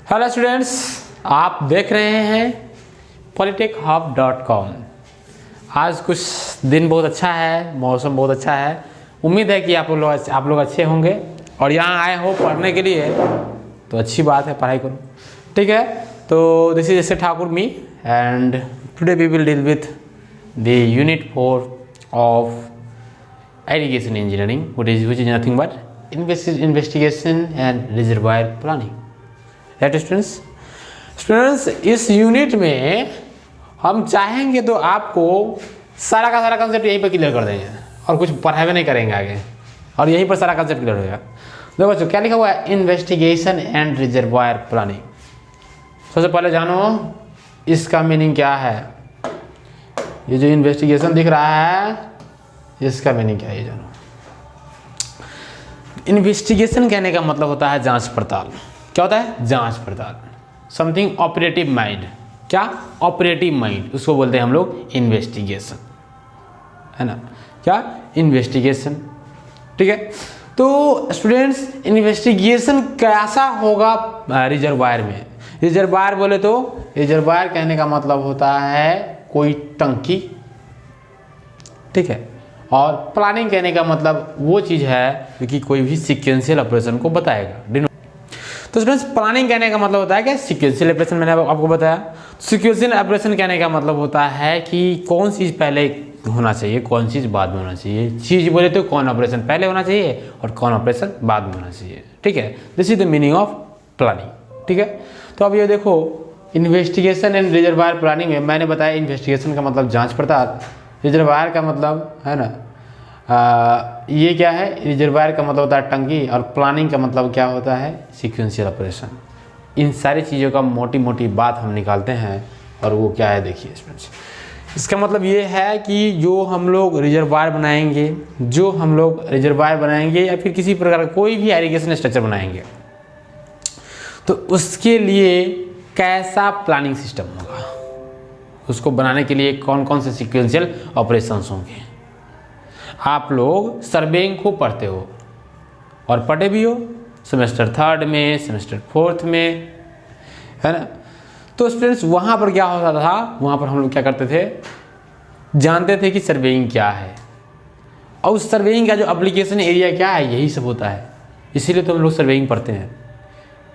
Hello students, आप देख रहे हैं polytechhub.com। आज कुछ दिन बहुत अच्छा है, मौसम बहुत अच्छा है। उम्मीद है कि आप लोग अच्छे होंगे और यहाँ आए हो पढ़ने के लिए, तो अच्छी बात है, पढ़ाई करो। ठीक है, तो this is S Thakur me and today we will deal with the unit 4 of irrigation engineering, which is nothing but investigation and reservoir planning। Right students, इस यूनिट में हम चाहेंगे तो आपको सारा का सारा कंसेप्ट यहीं पर क्लियर कर देंगे और कुछ पढ़ाई नहीं करेंगे आगे, और यहीं पर सारा कंसेप्ट क्लियर होगा। देखो बच्चों, क्या लिखा हुआ है? Investigation and reservoir planning. सबसे पहले जानो इसका मीनिंग क्या है। ये जो इन्वेस्टिगेशन दिख रहा है, इसका मीनिंग क्या है ये जानो। इन्वेस्टिगेशन कहने का मतलब होता है जांच पड़ताल। क्या होता है? जांच पड़ताल। Something operative mind. क्या? ऑपरेटिव माइंड, उसको बोलते हैं हम लोग इन्वेस्टिगेशन, है ना। क्या? इन्वेस्टिगेशन। ठीक है, तो स्टूडेंट्स इन्वेस्टिगेशन कैसा होगा रिजर्वायर में? रिजर्वायर बोले तो रिजर्वायर कहने का मतलब होता है कोई टंकी। ठीक है, और प्लानिंग कहने का मतलब वो चीज़ है जो कि कोई भी सीक्वेंशियल ऑपरेशन को बताएगा। तो स्टूडेंट्स, प्लानिंग कहने का मतलब होता है क्या? Sequential operation. मैंने आपको बताया। सीक्वेंशियल ऑपरेशन कहने का मतलब होता है कि कौन चीज़ पहले होना चाहिए, कौन चीज़ बाद में होना चाहिए। चीज़ बोले तो कौन ऑपरेशन पहले होना चाहिए और कौन ऑपरेशन बाद में होना चाहिए। ठीक है, this is the meaning of planning. ठीक है, तो अब ये देखो, इन्वेस्टिगेशन एंड रिजर्वायर प्लानिंग में मैंने बताया इन्वेस्टिगेशन का मतलब जांच पड़ताल, रिजर्वायर का मतलब है ना ये क्या है? रिजर्वायर का मतलब होता है टंकी, और प्लानिंग का मतलब क्या होता है? Sequential operation. इन सारी चीज़ों का मोटी मोटी बात हम निकालते हैं, और वो क्या है देखिए स्टूडेंट्स। इसका मतलब ये है कि जो हम लोग रिजर्वायर बनाएंगे या फिर किसी प्रकार का कोई भी इरिगेशन स्ट्रक्चर बनाएंगे, तो उसके लिए कैसा प्लानिंग सिस्टम होगा, उसको बनाने के लिए कौन कौन से सीक्वेंशियल ऑपरेशंस होंगे। आप लोग सर्वेइंग खूब पढ़ते हो और पढ़े भी हो सेमेस्टर 3 में, सेमेस्टर 4 में, है ना। तो स्टूडेंट्स, वहाँ पर क्या होता था? वहाँ पर हम लोग क्या करते थे? जानते थे कि सर्वेइंग क्या है, और उस सर्वेइंग का जो एप्लीकेशन एरिया क्या है, यही सब होता है। इसीलिए तो हम लोग सर्वेइंग पढ़ते हैं।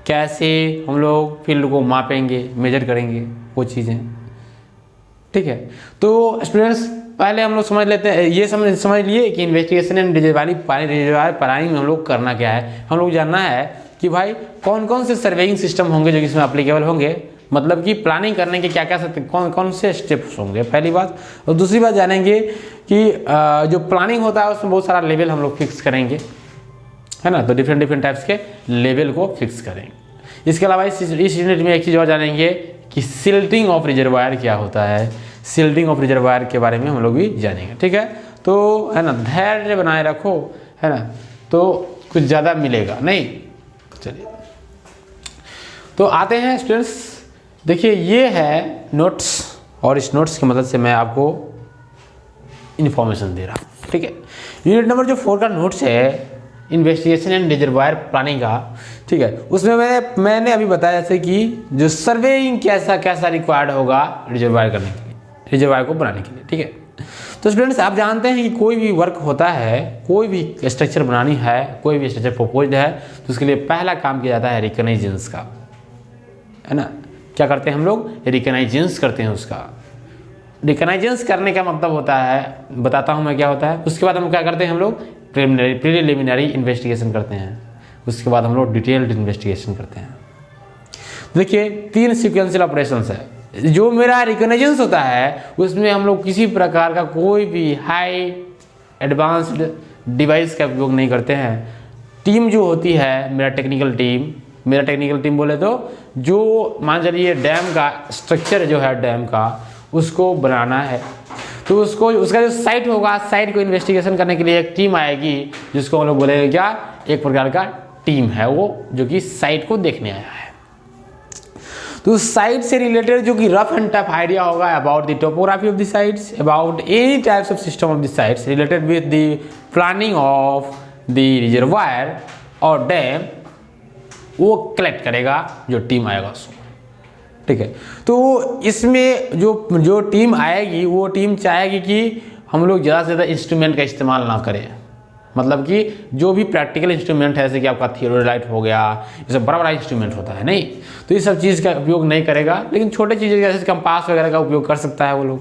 कैसे हम लोग फील्ड को मापेंगे, मेजर करेंगे, वो चीज़ें। ठीक है, तो स्टूडेंट्स पहले हम लोग समझ लेते हैं, ये समझ लिए कि इन्वेस्टिगेशन एंड रिजर्वायर प्लानिंग में हम लोग करना क्या है। हम लोग जानना है कि भाई कौन कौन से सर्वेइंग सिस्टम होंगे जो इसमें एप्लीकेबल होंगे, मतलब कि प्लानिंग करने के क्या क्या कौन कौन से स्टेप्स होंगे, पहली बात। और दूसरी बात जानेंगे कि जो प्लानिंग होता है उसमें बहुत सारा लेवल हम लोग फिक्स करेंगे, है ना। तो डिफरेंट टाइप्स के लेवल को फिक्स करेंगे। इसके अलावा इस यूनिट में एक चीज़ और जानेंगे कि सिल्टिंग ऑफ रिजर्वायर क्या होता है। सिल्टिंग ऑफ रिजर्वायर के बारे में हम लोग भी जानेंगे। ठीक है, तो है ना, धैर्य बनाए रखो, है ना, तो कुछ ज़्यादा मिलेगा नहीं। चलिए, तो आते हैं स्टूडेंट्स। देखिए, ये है नोट्स, और इस नोट्स की मदद से मैं आपको इन्फॉर्मेशन दे रहा हूँ। ठीक है, यूनिट नंबर जो 4 का नोट्स है इन्वेस्टिगेशन एंड रिजर्वायर प्लानिंग का, ठीक है, उसमें मैंने अभी बताया जैसे कि जो सर्वेइंग कैसा रिक्वायर्ड होगा रिजर्वायर करने के लिए, रिजर्वायर को बनाने के लिए। ठीक है, तो स्टूडेंट्स, आप जानते हैं कि कोई भी वर्क होता है, कोई भी स्ट्रक्चर बनानी है, कोई भी स्ट्रक्चर प्रपोज्ड है, तो उसके लिए पहला काम किया जाता है रिकग्नाइजेंस का, है ना। क्या करते हैं हम लोग? रिकग्नाइजेंस करते हैं उसका। रिकग्नाइजेंस करने का मतलब होता है, बताता हूँ मैं क्या होता है। उसके बाद हम क्या करते हैं? हम लोग प्रिलिमिनरी इन्वेस्टिगेशन करते हैं। उसके बाद हम लोग डिटेल्ड इन्वेस्टिगेशन करते हैं। देखिए, 3 सीक्वेंशियल ऑपरेशंस है। जो मेरा रिकग्नाइजेंस होता है उसमें हम लोग किसी प्रकार का कोई भी हाई एडवांस्ड डिवाइस का उपयोग नहीं करते हैं। टीम जो होती है, मेरा टेक्निकल टीम बोले तो जो मान चलिए डैम का स्ट्रक्चर जो है, डैम का उसको बनाना है, तो उसका जो साइट होगा, साइट को इन्वेस्टिगेशन करने के लिए एक टीम आएगी, जिसको हम लोग बोलेंगे क्या? एक प्रकार का टीम है वो, जो कि साइट को देखने आया है। तो साइट से रिलेटेड जो कि रफ एंड टफ आइडिया होगा about the topography of the sites, about any types of system of the sites related with the planning of the reservoir और डैम, वो कलेक्ट करेगा जो टीम आएगा उसको, ठीक है। तो इसमें जो टीम आएगी वो टीम चाहेगी कि हम लोग ज़्यादा से ज़्यादा इंस्ट्रूमेंट का इस्तेमाल ना करें, मतलब कि जो भी प्रैक्टिकल इंस्ट्रूमेंट है जैसे कि आपका थियोडोलाइट हो गया, ये सब बड़ा बड़ा इंस्ट्रूमेंट होता है नहीं, तो ये सब चीज़ का उपयोग नहीं करेगा, लेकिन छोटे चीज़ें जैसे कंपास वगैरह का उपयोग कर सकता है वो लोग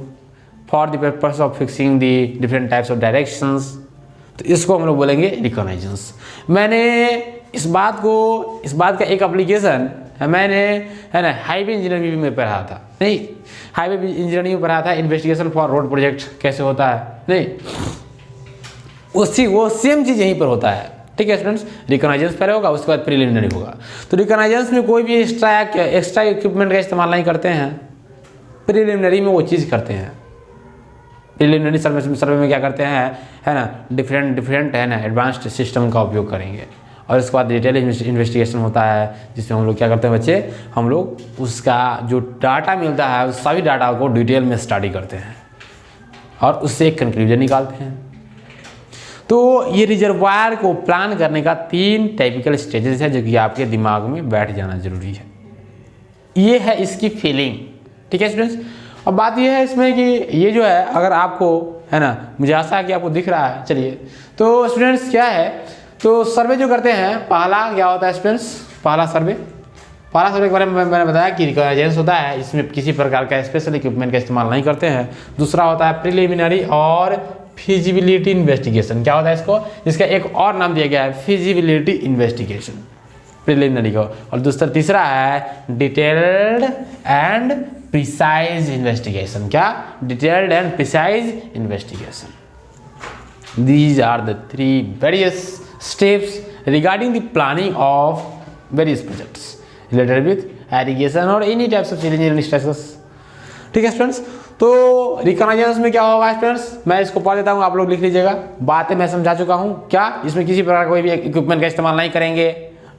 for the purpose of fixing the different types of directions. तो इसको हम लोग बोलेंगे रिकॉग्नाइजेंस। मैंने इस बात का एक एप्लीकेशन मैंने है ना हाईवे इंजीनियरिंग में पढ़ा था, नहीं हाईवे इंजीनियरिंग में पढ़ा था, इन्वेस्टिगेशन फॉर रोड प्रोजेक्ट कैसे होता है, नहीं वो सेम चीज़ यहीं पर होता है, ठीक है स्टूडेंट्स। रिकॉग्नाइजेंस पहले होगा, उसके बाद प्रिलिमिनरी होगा। तो रिकॉग्नाइजेंस में कोई भी एक्स्ट्रा इक्विपमेंट का इस्तेमाल नहीं करते हैं, प्रिलिमिनरी में वो चीज़ करते हैं। प्रिलिमिनरी सर्वे में क्या करते हैं है ना, डिफरेंट है ना एडवांस्ड सिस्टम का उपयोग करेंगे, और उसके बाद डिटेल इन्वेस्टिगेशन होता है जिसमें हम लोग क्या करते हैं बच्चे, हम लोग उसका जो डाटा मिलता है उस सभी डाटा को डिटेल में स्टडी करते हैं और उससे एक कंक्लूजन निकालते हैं। तो ये रिजर्वायर को प्लान करने का 3 टाइपिकल स्टेजेस है जो कि आपके दिमाग में बैठ जाना जरूरी है। ये है इसकी फीलिंग, ठीक है स्टूडेंट्स। अब बात ये है इसमें कि ये जो है अगर आपको है ना, मुझे आशा है कि आपको दिख रहा है। चलिए तो स्टूडेंट्स क्या है, तो सर्वे जो करते हैं पहला क्या होता है स्टूडेंट्स, पहला सर्वे के बारे में मैंने बताया कि रिकॉग्नाइजेंस होता है, इसमें किसी प्रकार का स्पेशल इक्विपमेंट का इस्तेमाल नहीं करते हैं। दूसरा होता है प्रिलिमिनरी और फिजिबिलिटी इन्वेस्टिगेशन। क्या होता है इसको, इसका एक और नाम दिया गया है फिजिबिलिटी इन्वेस्टिगेशन प्रिलिमिनरी को, और तीसरा है डिटेल्ड एंड प्रिसाइज इन्वेस्टिगेशन। क्या, detailed and precise investigation. These are the 3 various steps regarding the planning of various projects related with irrigation और any types of engineering structures, ठीक है स्टूडेंट्स। तो रिकॉग्नाइजेंस में क्या होगा स्टूडेंट्स, मैं इसको पढ़ देता हूँ, आप लोग लिख लीजिएगा। बातें मैं समझा चुका हूँ, क्या इसमें किसी प्रकार का कोई भी इक्विपमेंट का इस्तेमाल नहीं करेंगे,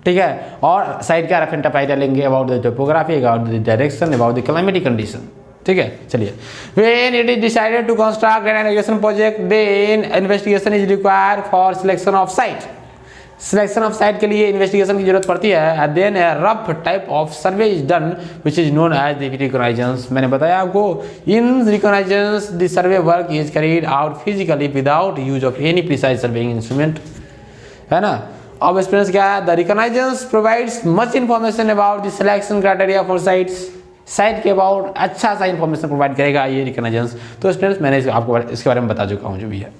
ठीक है। और साइड का रफ एंड टफ आइडिया लेंगे about the topography, about the direction, about the climatic condition, ठीक है। चलिए, when it is decided to construct an irrigation project then investigation is required for selection of site. Selection of site के लिए investigation की जरूरत पड़ती है। Then a rough type of survey is done which is known as the reconnaissance. मैंने बताया आपको, in reconnaissance the survey work is carried out physically without use of any precise surveying instrument, है ना। अब एक्सपीरियंस क्या है, the reconnaissance provides much information about the selection criteria for sites. Site के about अच्छा सा इन्फॉर्मेशन प्रोवाइड करेगा ये रिकॉग्नाइजेंस। तो स्टूडेंट्स मैंने आपको इसके बारे में बता चुका हूँ जो भी है।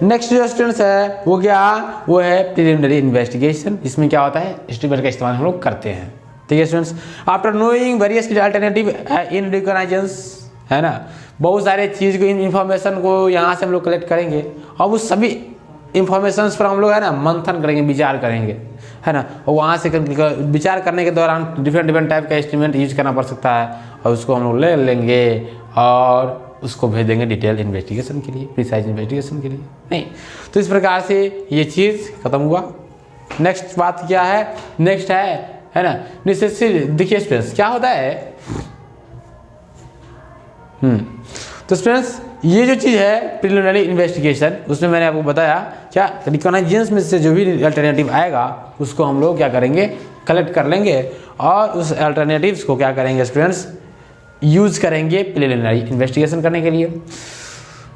नेक्स्ट जो स्टूडेंट्स है वो क्या, वो है प्रिलिमिनरी इन्वेस्टिगेशन। इसमें क्या होता है, इंस्ट्रूमेंट का इस्तेमाल हम लोग करते हैं, ठीक है students. After knowing various alternative in reconnaissance, है ना, बहुत सारे चीज़ को इन्फॉर्मेशन को यहाँ से हम लोग कलेक्ट करेंगे और उस सभी इंफॉर्मेशन पर हम लोग है ना मंथन करेंगे, विचार करेंगे, है ना। और वहाँ से विचार करने के दौरान डिफरेंट टाइप का इंस्ट्रूमेंट यूज करना पड़ सकता है और उसको हम लोग ले लेंगे और उसको भेज देंगे डिटेल इन्वेस्टिगेशन के लिए, प्रिसाइज इन्वेस्टिगेशन के लिए, नहीं। तो इस प्रकार से ये चीज़ खत्म हुआ। नेक्स्ट बात क्या है, नेक्स्ट है ना नेसेसरी। देखिए स्टूडेंट्स क्या होता है, तो स्टूडेंट्स ये जो चीज़ है प्रिलिमिनरी इन्वेस्टिगेशन, उसमें मैंने आपको बताया क्या, रिकॉग्नाइजेंस में से जो भी अल्टरनेटिव आएगा उसको हम लोग क्या करेंगे, कलेक्ट कर लेंगे और उस अल्टरनेटिव्स को क्या करेंगे स्टूडेंट्स, यूज करेंगे प्रिलिमिनरी इन्वेस्टिगेशन करने के लिए।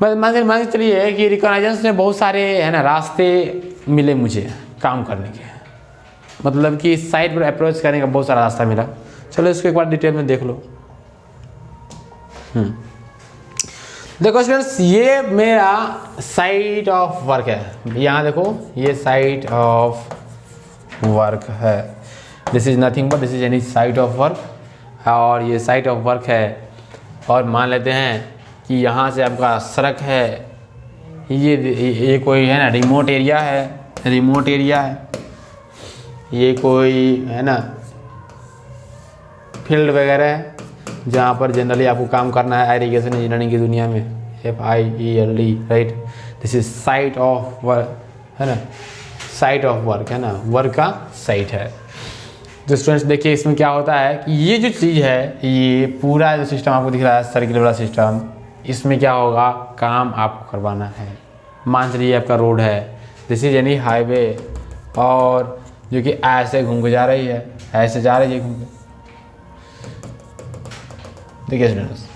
मान के चलिए कि रिकॉग्नाइजेंस में बहुत सारे है ना रास्ते मिले मुझे काम करने के, मतलब कि साइट पर अप्रोच करने का बहुत सारा रास्ता मिला। चलो इसको एक बार डिटेल में देख लो। देखो स्टूडेंट्स ये मेरा साइट ऑफ वर्क है, यहाँ देखो ये साइट ऑफ वर्क है, this is nothing but this is any site of work, और ये साइट ऑफ वर्क है। और मान लेते हैं कि यहाँ से आपका सड़क है, ये कोई है ना रिमोट एरिया है, ये कोई है ना फील्ड वगैरह है जहाँ पर जनरली आपको काम करना है इरिगेशन इंजीनियरिंग की दुनिया में, FIELD, right. This is site of work, है ना, साइट ऑफ वर्क, है ना, वर्क का साइट है। तो स्टूडेंट्स देखिए इसमें क्या होता है कि ये जो चीज़ है, ये पूरा जो सिस्टम आपको दिख रहा है सर्किल वाला सिस्टम, इसमें क्या होगा, काम आपको करवाना है। मान चलिए आपका रोड है, दिस इज एनी हाईवे, और जो कि ऐसे घूम के जा रही है, ऐसे जा रही है घूम के। देखिए स्टूडेंट्स,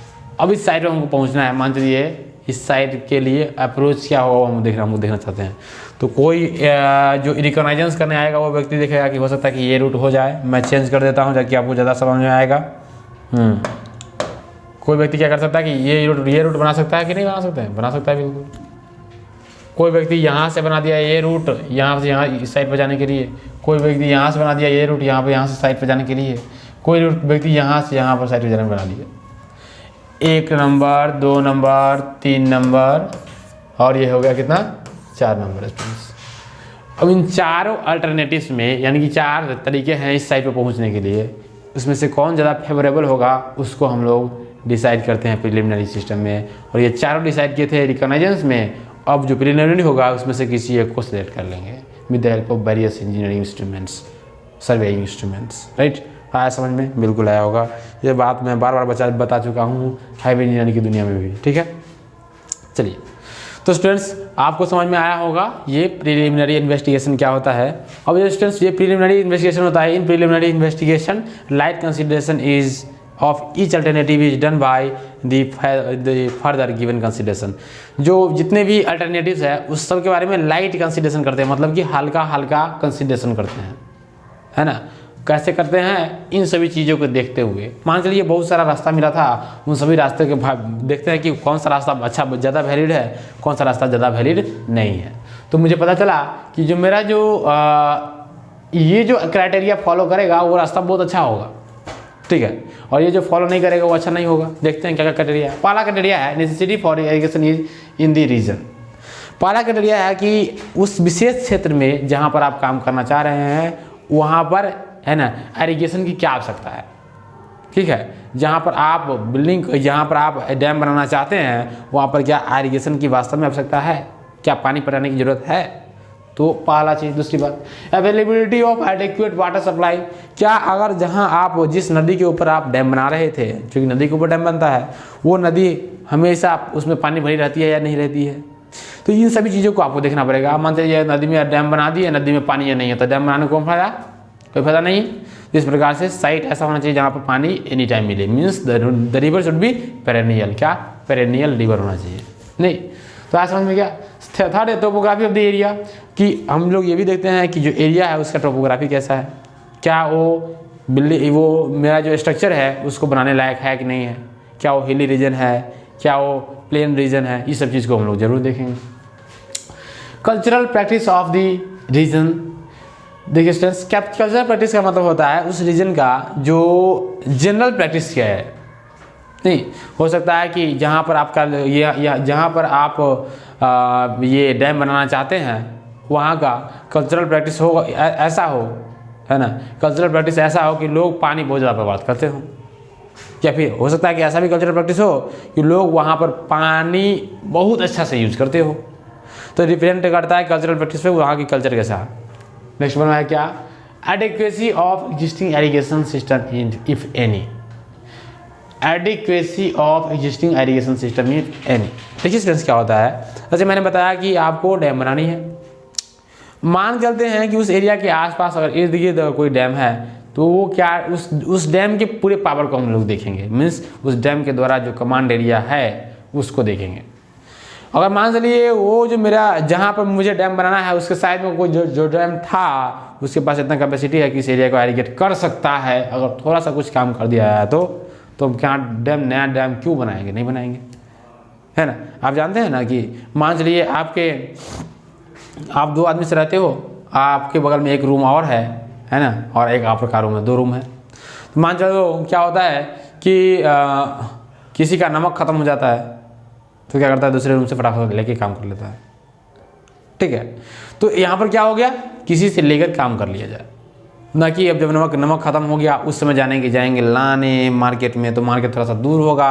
अब इस साइड पर हमको पहुंचना है। मान चलिए इस साइड के लिए अप्रोच क्या होगा हम देखना चाहते हैं। तो कोई जो रिकॉग्नाइजेंस करने आएगा वो व्यक्ति देखेगा कि हो सकता है कि ये रूट हो जाए। मैं चेंज कर देता हूँ ताकि आपको ज़्यादा समझ में आएगा। कोई व्यक्ति क्या कर सकता है कि ये रूट बना सकता है कि नहीं बना सकता है? बना सकता है बिल्कुल। कोई व्यक्ति यहाँ से बना दिया ये रूट यहाँ से यहाँ इस साइड पर जाने के लिए। कोई व्यक्ति यहाँ से बना दिया ये रूट यहाँ से साइड पर जाने के लिए। कोई व्यक्ति यहाँ से यहाँ पर साइड पर जाने बना दिया। 1 नंबर, 2 नंबर, 3 नंबर और ये हो गया कितना? 4 नंबर स्टूडेंट्स। अब इन चारों अल्टरनेटिव्स में यानी कि 4 तरीके हैं इस साइड पर पहुंचने के लिए, उसमें से कौन ज़्यादा फेवरेबल होगा उसको हम लोग डिसाइड करते हैं प्रिलिमिनरी सिस्टम में। और ये चारों डिसाइड किए थे रिकॉग्नाइजेंस में। अब जो प्रिलिमिनरी होगा उसमें से किसी एक को सिलेक्ट कर लेंगे with the help of various engineering instruments, surveying instruments. Right, आया समझ में? बिल्कुल आया होगा। ये बात मैं बार बार बता चुका हूँ हाईवे इंजीनियरिंग की दुनिया में भी। ठीक है, चलिए। तो स्टूडेंट्स आपको समझ में आया होगा ये प्रिलिमिनरी इन्वेस्टिगेशन क्या होता है। अब ये स्टूडेंट्स ये प्रिलिमिनरी इन्वेस्टिगेशन होता है। In preliminary investigation light consideration is of each alternative is done by the further given consideration. जो जितने भी अल्टरनेटिव्स है उस सब के बारे में लाइट कंसिडरेशन करते हैं, मतलब कि हल्का हल्का कंसिडरेशन करते हैं, है ना। कैसे करते हैं? इन सभी चीज़ों को देखते हुए। मान चलिए बहुत सारा रास्ता मिला था, उन सभी रास्ते के देखते हैं कि कौन सा रास्ता अच्छा ज़्यादा वैलिड है, कौन सा रास्ता ज़्यादा वैलिड नहीं है। तो मुझे पता चला कि जो मेरा जो ये जो क्राइटेरिया फॉलो करेगा वो रास्ता बहुत अच्छा होगा, ठीक है, और ये जो फॉलो नहीं करेगा वो अच्छा नहीं होगा। देखते हैं क्या क्या क्राइटेरिया है। पहला क्राइटेरिया है necessity for irrigation is in the region. पहला क्राइटेरिया है कि उस विशेष क्षेत्र में जहाँ पर आप काम करना चाह रहे हैं वहाँ पर, है ना, इरिगेशन की क्या आवश्यकता है। ठीक है, जहाँ पर आप जहाँ पर आप डैम बनाना चाहते हैं वहाँ पर क्या इरिगेशन की वास्तव में आवश्यकता है, क्या पानी पटाने की ज़रूरत है। तो पहला चीज़। दूसरी बात, availability of adequate water supply. क्या अगर जहाँ आप जिस नदी के ऊपर आप डैम बना रहे थे, क्योंकि नदी के ऊपर डैम बनता है, वो नदी हमेशा उसमें पानी भरी रहती है या नहीं रहती है। तो इन सभी चीज़ों को आपको देखना पड़ेगा। आप मानते हैं नदी में डैम बना दिए, नदी में पानी या नहीं है, तो डैम बनाने को फायदा, कोई फायदा नहीं। इस प्रकार से साइट ऐसा होना चाहिए जहाँ पर पानी एनी टाइम मिले, means the river should be perennial. क्या? पेरेनियल रिवर होना चाहिए। नहीं तो आज समझ में क्या। थर्ड है टोपोग्राफी ऑफ द एरिया, कि हम लोग ये भी देखते हैं कि जो एरिया है उसका टोपोग्राफी कैसा है, क्या वो मेरा जो स्ट्रक्चर है उसको बनाने लायक है कि नहीं है, क्या वो हिली रीजन है, क्या वो प्लेन रीजन है, इस सब चीज़ को हम लोग जरूर देखेंगे। Cultural practice of the region. देखिए स्टूडेंट्स, कल्चरल प्रैक्टिस का मतलब होता है उस रीजन का जो जनरल प्रैक्टिस क्या है। नहीं हो सकता है कि जहाँ पर आपका जहाँ पर आप ये डैम बनाना चाहते हैं वहाँ का कल्चरल प्रैक्टिस हो ऐसा हो, है ना, कल्चरल प्रैक्टिस ऐसा हो कि लोग पानी बहुत ज़्यादा बर्बाद करते हो, या फिर हो सकता है कि ऐसा भी कल्चरल प्रैक्टिस हो कि लोग वहाँ पर पानी बहुत अच्छा से यूज करते हो। तो रिप्रेजेंट करता है कल्चरल प्रैक्टिस पे वहाँ की कल्चर कैसा है। नेक्स्ट वन है क्या? Adequacy of existing irrigation system if any. Adequacy of existing irrigation system if any. देखिए स्टूडेंट्स क्या होता है, जैसे मैंने बताया कि आपको डैम बनानी है। मान चलते हैं कि उस एरिया के आसपास अगर इर्द गिर्द कोई डैम है तो वो क्या उस डैम के पूरे पावर को हम लोग देखेंगे, मीन्स उस डैम के द्वारा जो कमांड एरिया है उसको देखेंगे। अगर मान चलिए वो जो मेरा जहाँ पर मुझे डैम बनाना है उसके साइड में कोई जो डैम था उसके पास इतना कैपेसिटी है कि इस एरिया को इरिगेट कर सकता है, अगर थोड़ा सा कुछ काम कर दिया है तो क्या नया डैम क्यों बनाएंगे? नहीं बनाएंगे, है ना। आप जानते हैं ना कि मान चलिए आप 2 आदमी से रहते हो, आपके बगल में एक रूम और है ना, और एक आपका रूम है, 2 रूम है। तो मान चलो क्या होता है कि किसी का नमक ख़त्म हो जाता है तो क्या करता है, दूसरे रूम से फटाफट लेके काम कर लेता है, ठीक है। तो यहाँ पर क्या हो गया, किसी से लेकर काम कर लिया जाए, ना कि अब जब नमक ख़त्म हो गया उस समय जाएंगे लाने मार्केट में, तो मार्केट थोड़ा सा दूर होगा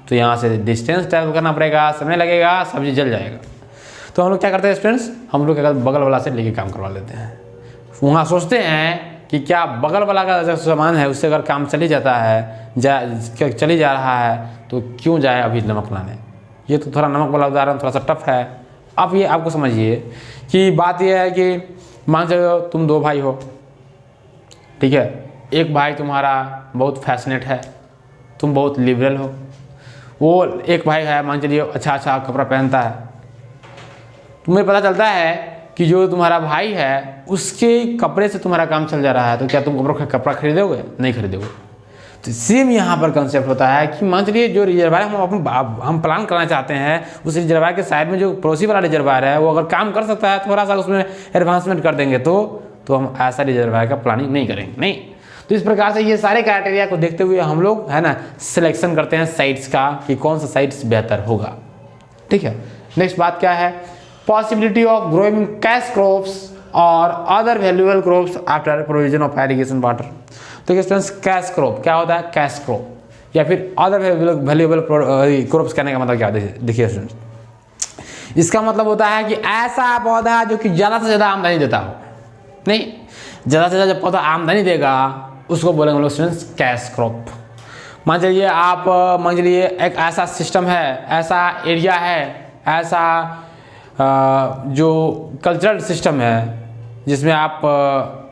तो यहाँ से डिस्टेंस ट्रैवल करना पड़ेगा, समय लगेगा, सब्जी जल जाएगा। तो हम लोग क्या करते हैं स्टूडेंट्स, हम लोग क्या करते हैं, बगल वाला से लेके काम करवा लेते हैं। वहाँ सोचते हैं कि क्या बगल वाला का जो सामान है उससे अगर काम चली जाता है चली जा रहा है तो क्यों जाए अभी नमक लाने। ये तो थोड़ा नमक वाला उदाहरण थोड़ा सा टफ है। अब ये आपको समझिए कि बात यह है कि मान चलो तुम 2 भाई हो, ठीक है, एक भाई तुम्हारा बहुत फैशनेट है, तुम बहुत लिबरल हो, वो एक भाई है मान चलिए अच्छा कपड़ा पहनता है, तुम्हें पता चलता है कि जो तुम्हारा भाई है उसके कपड़े से तुम्हारा काम चल जा रहा है, तो क्या तुम कपड़ा खरीदोगे? नहीं खरीदोगे। तो सेम यहाँ पर कंसेप्ट होता है कि मान चलिए जो रिजर्वायर हम प्लान करना चाहते हैं, उस रिजर्वायर के साइड में जो पड़ोसी वाला रिजर्वायर है वो अगर काम कर सकता है, थोड़ा सा उसमें एडवांसमेंट कर देंगे तो हम ऐसा रिजर्वायर का प्लानिंग नहीं करेंगे, नहीं। तो इस प्रकार से ये सारे क्राइटेरिया को देखते हुए हम लोग है ना सिलेक्शन करते हैं साइट्स का कि कौन सा साइट्स बेहतर होगा, ठीक है। नेक्स्ट बात क्या है, possibility of growing cash crops और other valuable crops after provision of irrigation water. तो स्टूडेंट्स कैश क्रॉप क्या होता है? कैश क्रॉप या फिर अदर वैल्यूएबल क्रॉप्स कहने का मतलब क्या होता है? देखिए स्टूडेंट्स, इसका मतलब होता है कि ऐसा पौधा जो कि ज़्यादा से ज़्यादा आमदनी देता हो, नहीं, ज़्यादा से ज़्यादा जब पौधा आमदनी देगा उसको बोलेंगे हम लोग स्टूडेंट्स कैश क्रॉप। मान चलिए एक ऐसा सिस्टम है, ऐसा एरिया है, ऐसा जो कल्चरल सिस्टम है जिसमें आप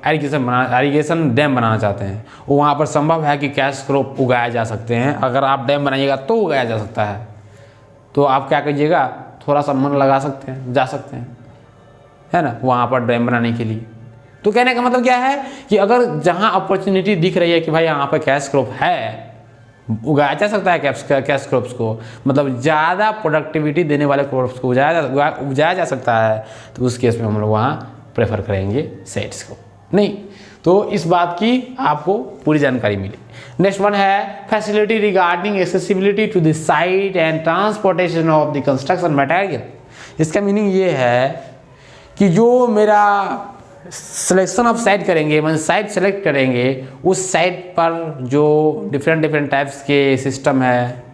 इरिगेशन डैम बनाना चाहते हैं, वो वहाँ पर संभव है कि कैश क्रॉप उगाया जा सकते हैं। अगर आप डैम बनाइएगा तो उगाया जा सकता है, तो आप क्या कीजिएगा, थोड़ा सा मन लगा सकते हैं, जा सकते हैं, है ना, वहाँ पर डैम बनाने के लिए। तो कहने का मतलब क्या है कि अगर जहाँ अपॉर्चुनिटी दिख रही है कि भाई यहाँ पर कैश क्रॉप है, उगाया जा सकता है कैश क्रॉप्स को, मतलब ज़्यादा प्रोडक्टिविटी देने वाले क्रॉप्स को उगाया जा सकता है, तो उस केस में हम लोग वहाँ प्रेफर करेंगे साइट्स को, नहीं। तो इस बात की आपको पूरी जानकारी मिली। नेक्स्ट वन है facility regarding accessibility to the site and transportation of the construction material. इसका मीनिंग ये है कि जो मेरा सिलेक्शन ऑफ साइट करेंगे, मतलब साइट सेलेक्ट करेंगे, उस साइट पर जो डिफरेंट टाइप्स के सिस्टम है,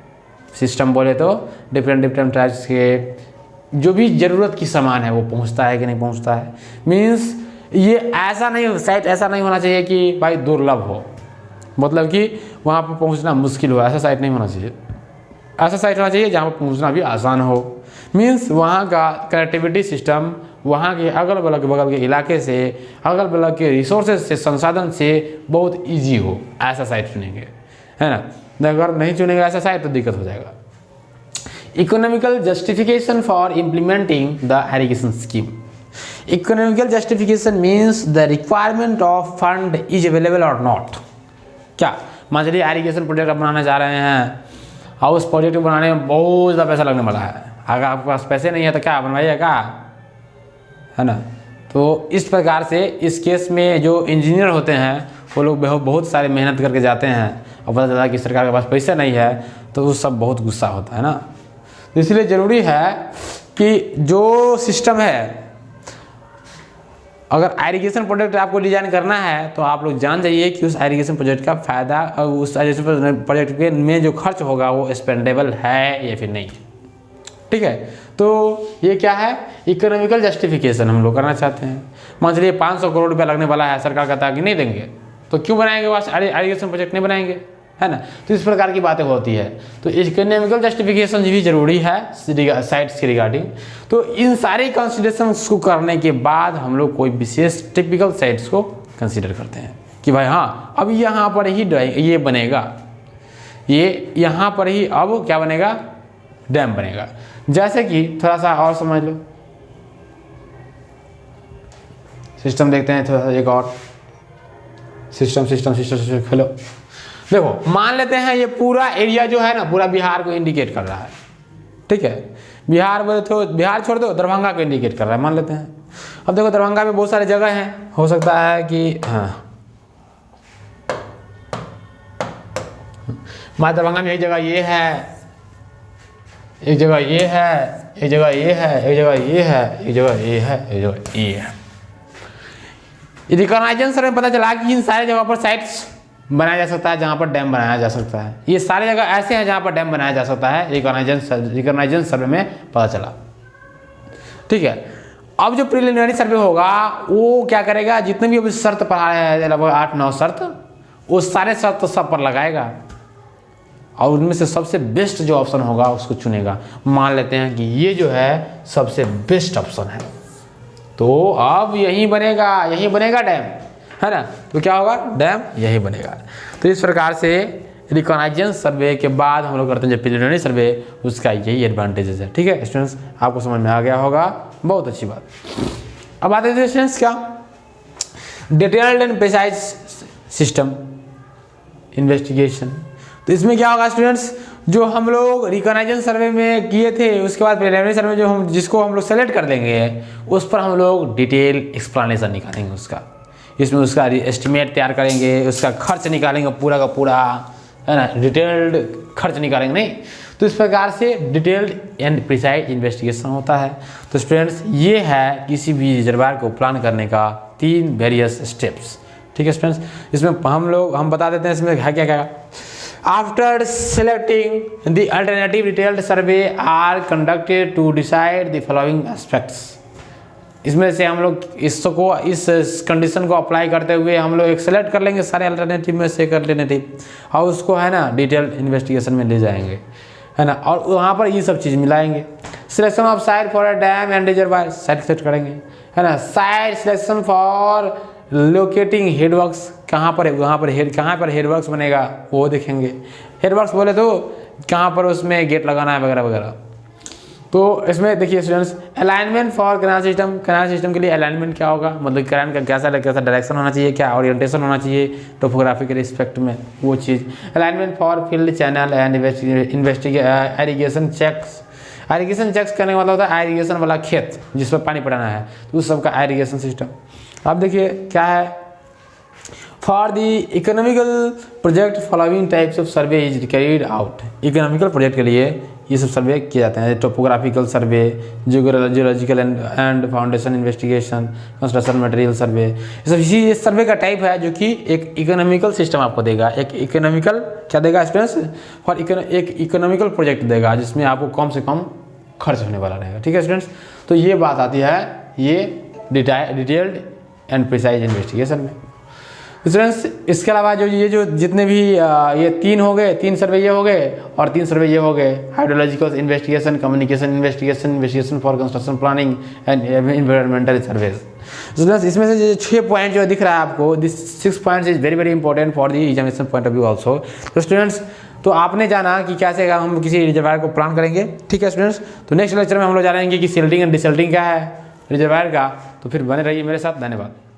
सिस्टम बोले तो डिफरेंट टाइप्स के जो भी ज़रूरत की सामान है वो पहुंचता है कि नहीं पहुंचता है। मीन्स ये ऐसा नहीं, साइट ऐसा नहीं होना चाहिए कि भाई दुर्लभ हो, मतलब कि वहाँ पर पहुँचना मुश्किल हो, ऐसा साइट नहीं होना चाहिए। ऐसा साइट होना चाहिए जहाँ पर पहुँचना भी आसान हो। मीन्स वहाँ का कनेक्टिविटी सिस्टम वहाँ के अगल बगल के इलाके से, अगल बगल के रिसोर्सेज से, संसाधन से बहुत इजी हो, ऐसा साइट चुनेंगे, है ना। अगर नहीं चुनेंगे ऐसा साइट तो दिक्कत हो जाएगा। Economical justification for implementing the irrigation scheme. Economical justification means the requirement of fund is available और नॉट। क्या मान चलिए इरिगेशन प्रोजेक्ट आप बनाना चाह रहे हैं और उस प्रोजेक्ट को बनाने में बहुत ज़्यादा पैसा लगने वाला है, अगर आपके पास पैसे नहीं है तो क्या बनवाइएगा, है ना। तो इस प्रकार से इस केस में जो इंजीनियर होते हैं वो लोग बहुत सारे मेहनत करके जाते हैं और पता चला कि सरकार के पास पैसा नहीं है, तो वो सब बहुत गुस्सा होता है ना। तो इसलिए ज़रूरी है कि जो सिस्टम है, अगर इरिगेशन प्रोजेक्ट आपको डिजाइन करना है तो आप लोग जान जाइए कि उस इरिगेशन प्रोजेक्ट का फ़ायदा और उस इरिगेशन प्रोजेक्ट के में जो खर्च होगा वो स्पेंडेबल है या फिर नहीं, ठीक है। तो ये क्या है, इकोनॉमिकल जस्टिफिकेशन हम लोग करना चाहते हैं। मान चलिए 500 करोड़ रुपया लगने वाला है, सरकार कहता है कि नहीं देंगे, तो क्यों बनाएंगे, वहाँ इरिगेशन प्रोजेक्ट नहीं बनाएंगे, है ना। तो इस प्रकार की बातें होती है। तो इकोनॉमिकल जस्टिफिकेशन भी जरूरी है साइट्स के रिगार्डिंग। तो इन सारे कंसिडरेशंस को करने के बाद हम लोग कोई विशेष टिपिकल साइट्स को कंसिडर करते हैं कि भाई हाँ, अब यहाँ पर ही ये बनेगा, ये यहाँ पर ही अब क्या बनेगा, डैम बनेगा। जैसे कि थोड़ा सा और समझ लो, सिस्टम देखते हैं थोड़ा सा, एक और सिस्टम खोलो। देखो मान लेते हैं ये पूरा एरिया जो है ना, पूरा बिहार को इंडिकेट कर रहा है, ठीक है। बिहार बोले तो बिहार छोड़ दो, दरभंगा को इंडिकेट कर रहा है, मान लेते हैं। अब देखो दरभंगा में बहुत सारे जगह हैं, हो सकता है कि हाँ हमारे दरभंगा में एक जगह ये है, एक जगह ये है, एक जगह ये है, एक जगह ये है, एक जगह ये है, एक जगह ये है। रिकॉग्नाइजेशन सर्वे में पता चला कि इन सारे जगहों पर साइट्स बनाया जा सकता है जहाँ पर डैम बनाया जा सकता है। ये सारे जगह ऐसे हैं जहाँ पर डैम बनाया जा सकता है, रिकॉग्नाइजेशन सर्वे में पता चला, ठीक है। अब जो प्रिलिमिनरी सर्वे होगा वो क्या करेगा, जितने भी अभी शर्त पढ़ा है, लगभग 8-9 शर्त, वो सारे शर्त सब पर लगाएगा और उनमें से सबसे बेस्ट जो ऑप्शन होगा उसको चुनेगा। मान लेते हैं कि ये जो है सबसे बेस्ट ऑप्शन है, तो अब यहीं बनेगा डैम। है ना। तो क्या होगा, डैम यही बनेगा। तो इस प्रकार से रिकॉग्नाइजेंस सर्वे के बाद हम लोग करते हैं जब प्रिलिमिनरी सर्वे, उसका यही एडवांटेजेस है। ठीक है स्टूडेंट्स, आपको समझ में आ गया होगा, बहुत अच्छी बात। अब आते हैं स्टूडेंट्स क्या, detailed and precise system investigation. तो इसमें क्या होगा स्टूडेंट्स, जो हम लोग रिकॉग्नाइजेंस सर्वे में किए थे, उसके बाद प्रिलिमिनरी सर्वे जो हम जिसको हम लोग सेलेक्ट कर देंगे, उस पर हम लोग डिटेल एक्सप्लेनेशन निकालेंगे उसका। इसमें उसका एस्टिमेट तैयार करेंगे, उसका खर्च निकालेंगे पूरा का पूरा, है ना, डिटेल्ड खर्च निकालेंगे नहीं। तो इस प्रकार से डिटेल्ड एंड प्रिसाइज इन्वेस्टिगेशन होता है। तो स्टूडेंट्स ये है किसी भी रिजर्वायर को प्लान करने का 3 वेरियस स्टेप्स। ठीक है स्टूडेंट्स, इसमें हम बता देते हैं इसमें है क्या क्या। After selecting the alternative detailed survey are conducted to decide the following aspects. इसमें से हम लोग इसको इस कंडीशन को अप्लाई करते हुए हम लोग एक सेलेक्ट कर लेंगे सारे अल्टरनेटिव में से एक अल्टरनेटिव, और उसको है ना डिटेल इन्वेस्टिगेशन में ले जाएंगे, है ना, और वहाँ पर ये सब चीज़ मिलाएंगे। Selection of site for a dam and reservoir, site select करेंगे, है ना। Site selection for locating headworks, कहाँ पर हेडवर्क्स बनेगा वो देखेंगे। हेडवर्क्स बोले तो कहाँ पर उसमें गेट लगाना है वगैरह वगैरह। तो इसमें देखिए students, alignment for canal system के लिए अलाइनमेंट क्या होगा, मतलब कैनाल का कैसा डायरेक्शन होना चाहिए, क्या ओरिएंटेशन होना चाहिए टोपोग्राफी के रिस्पेक्ट में, वो चीज़। Alignment for field channel and irrigation checks. Irrigation checks करने का मतलब होता है इरिगेशन वाला खेत जिस पर पानी पटाना है, तो उस सब का इरिगेशन सिस्टम। अब देखिए क्या है, for the economical project following types of survey is carried out. Economical project के लिए ये सब सर्वे किए जाते हैं, topographical survey, geological and foundation investigation, construction material survey. ये सर्वे का टाइप है जो कि एक इकोनॉमिकल सिस्टम आपको देगा, एक इकोनॉमिकल क्या देगा स्टूडेंट्स, फॉर एक इकोनॉमिकल प्रोजेक्ट देगा जिसमें आपको कम से कम खर्च होने वाला रहेगा। ठीक है स्टूडेंट्स, तो ये बात आती है ये डिटेल्ड एंड प्रिसाइज इन्वेस्टिगेशन में। स्टूडेंट्स इसके अलावा जो जितने भी ये 3 हो गए, 3 सर्वे ये हो गए और 3 सर्वे ये हो गए, hydrological investigation, communication investigation for construction planning and environmental surveys. Students इसमें से जो 6 पॉइंट जो दिख रहा है आपको, this 6 points is very very important for the examination point of view also. तो स्टूडेंट्स तो आपने जाना कि कैसे हम किसी रिजर्वायर को प्लान करेंगे। ठीक है स्टूडेंट्स, तो नेक्स्ट लेक्चर में हम लोग जानेंगे कि सिल्टिंग एंड डिसल्टिंग क्या है रिजर्वायर का। तो फिर बने रहिए मेरे साथ, धन्यवाद।